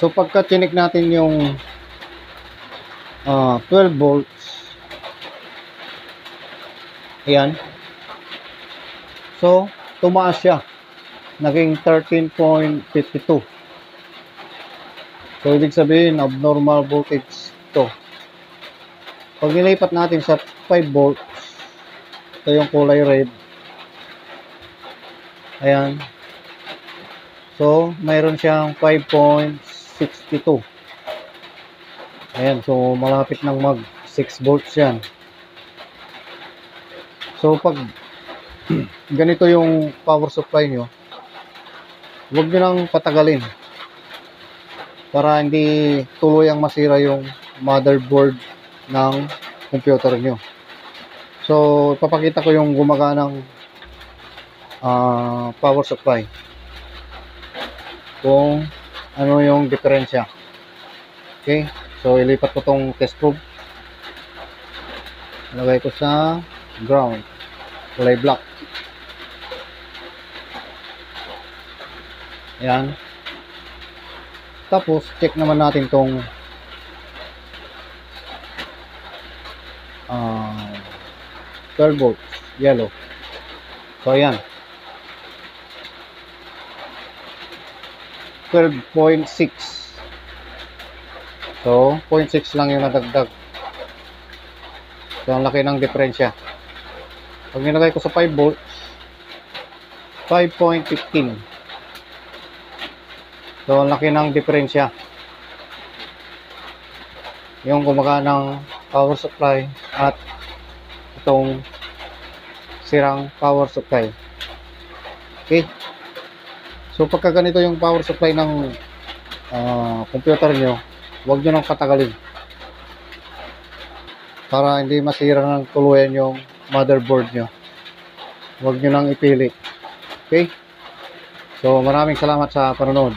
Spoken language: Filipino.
So pagka tinik natin yung 12 volts, ayan, so tumaas siya, naging 13.52. So ibig sabihin abnormal voltage to. Pag nilipat natin sa 5 volts, ito yung kulay red, ayan, so mayroon siyang 5.62. ayan, so malapit nang mag 6 volts yan. So pag ganito yung power supply nyo, huwag nyo nang patagalin para hindi tuluyang masira yung motherboard ng computer nyo. So papakita ko yung gumaganang power supply, kung ano yung diferensya. Okay, so ilipat ko tong test probe, ilagay ko sa ground, kulay black. Ayan. Tapos check naman natin tong 12 volts yellow. So ayan, 12.6. so 0.6 lang yung nadagdag. So ang laki ng diferensya. Pag nilagay ko sa 5 volts, 5.15. so ang laki ng diferensya. Yung gumaganang power supply at itong sirang power supply. Okay, so pagka ganito yung power supply ng computer nyo, huwag nyo nang patagalin para hindi masira ng tuluyan yung motherboard nyo. Huwag nyo nang ipili. Okay, so maraming salamat sa panonood.